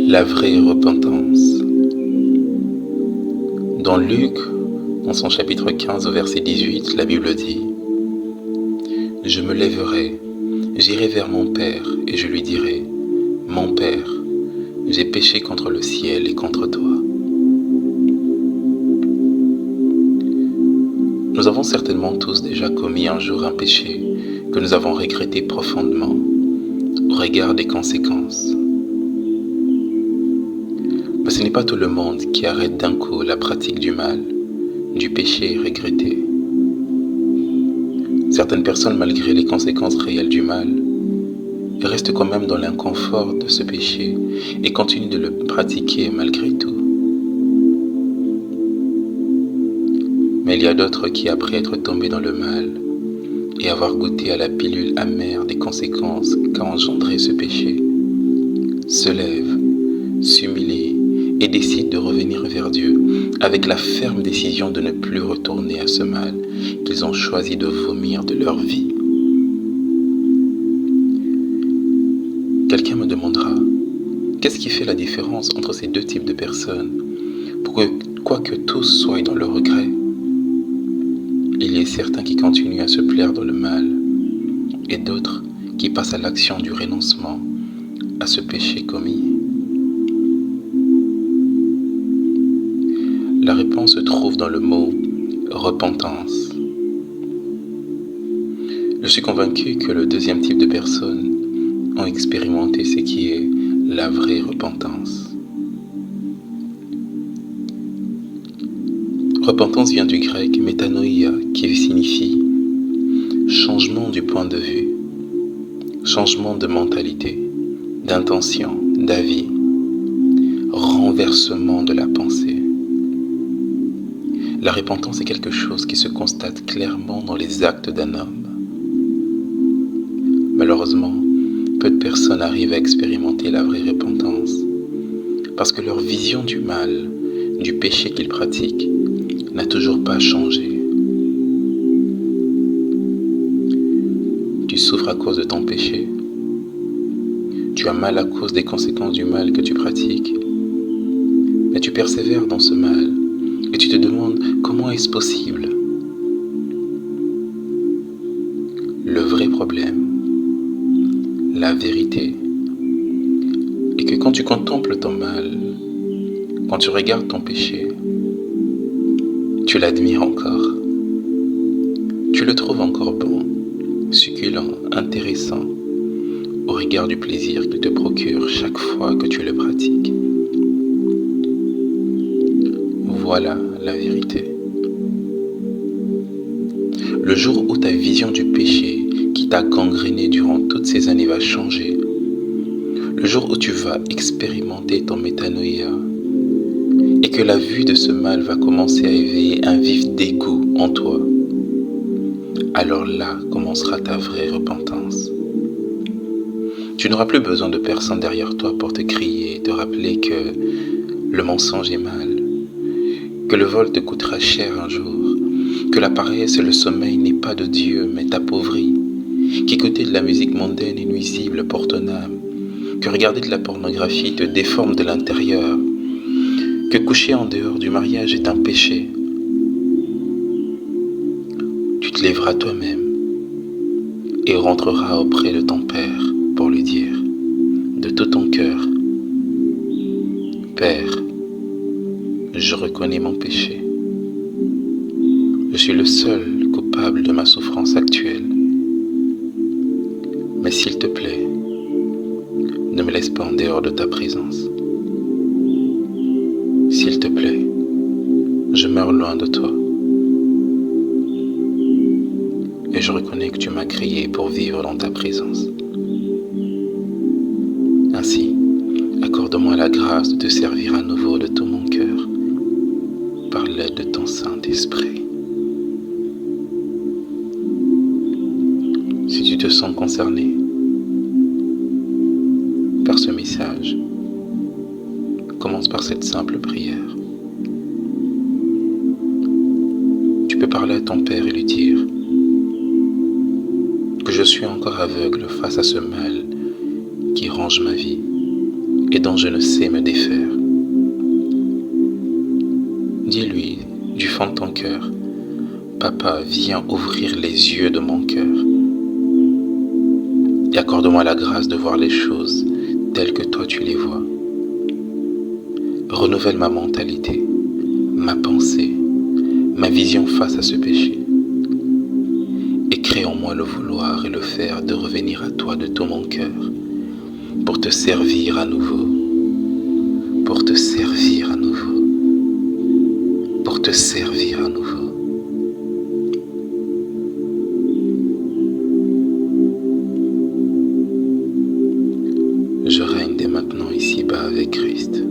La vraie repentance. Dans Luc, dans son chapitre 15 au verset 18, la Bible dit « Je me lèverai, j'irai vers mon Père et je lui dirai « Mon Père, j'ai péché contre le ciel et contre toi. » Nous avons certainement tous déjà commis un jour un péché que nous avons regretté profondément au regard des conséquences. Mais ce n'est pas tout le monde qui arrête d'un coup la pratique du mal, du péché regretté. Certaines personnes, malgré les conséquences réelles du mal, restent quand même dans l'inconfort de ce péché et continuent de le pratiquer malgré tout. Mais il y a d'autres qui, après être tombés dans le mal et avoir goûté à la pilule amère des conséquences qu'a engendré ce péché, se lèvent, s'humilient et décident de revenir vers Dieu avec la ferme décision de ne plus retourner à ce mal qu'ils ont choisi de vomir de leur vie. Quelqu'un me demandera, qu'est-ce qui fait la différence entre ces deux types de personnes pour que, quoique tous soient dans le regret, il y ait certains qui continuent à se plaire dans le mal et d'autres qui passent à l'action du renoncement à ce péché commis. La réponse se trouve dans le mot repentance. Je suis convaincu que le deuxième type de personnes ont expérimenté ce qui est la vraie repentance. Repentance vient du grec métanoïa qui signifie changement du point de vue, changement de mentalité, d'intention, d'avis, renversement de la pensée. La repentance est quelque chose qui se constate clairement dans les actes d'un homme. Malheureusement, peu de personnes arrivent à expérimenter la vraie repentance parce que leur vision du mal, du péché qu'ils pratiquent, n'a toujours pas changé. Tu souffres à cause de ton péché. Tu as mal à cause des conséquences du mal que tu pratiques. Mais tu persévères dans ce mal et tu te demandes comment est-ce possible. Le vrai problème, la vérité, est que quand tu contemples ton mal, quand tu regardes ton péché, tu l'admires encore. Tu le trouves encore bon, succulent, intéressant, au regard du plaisir qu'il te procure chaque fois que tu le pratiques. Voilà la vérité. Le jour où ta vision du péché qui t'a gangréné durant toutes ces années va changer, le jour où tu vas expérimenter ton métanoïa et que la vue de ce mal va commencer à éveiller un vif dégoût en toi, alors là commencera ta vraie repentance. Tu n'auras plus besoin de personne derrière toi pour te crier, te rappeler que le mensonge est mal, que le vol te coûtera cher un jour, que la paresse et le sommeil n'est pas de Dieu mais t'appauvrit, qu'écouter de la musique mondaine et nuisible pour ton âme, que regarder de la pornographie te déforme de l'intérieur, que coucher en dehors du mariage est un péché. Tu te lèveras toi-même et rentreras auprès de ton Père pour lui dire de tout ton cœur, Père, je reconnais mon péché. Je suis le seul coupable de ma souffrance actuelle. Mais s'il te plaît, ne me laisse pas en dehors de ta présence. S'il te plaît, je meurs loin de toi. Et je reconnais que tu m'as créé pour vivre dans ta présence. Ainsi, accorde-moi la grâce de te servir à nouveau de tout mon cœur, par l'aide de ton Saint-Esprit. Si tu te sens concerné par ce message, commence par cette simple prière. Tu peux parler à ton Père et lui dire que je suis encore aveugle face à ce mal qui ronge ma vie, et dont je ne sais me défaire. Dis-lui du fond de ton cœur, Papa, viens ouvrir les yeux de mon cœur et accorde-moi la grâce de voir les choses telles que toi tu les vois. Renouvelle ma mentalité, ma pensée, ma vision face à ce péché et crée en moi le vouloir et le faire de revenir à toi de tout mon cœur pour te servir à nouveau, pour te servir à nouveau, pour te servir à nouveau. Je règne dès maintenant ici-bas avec Christ.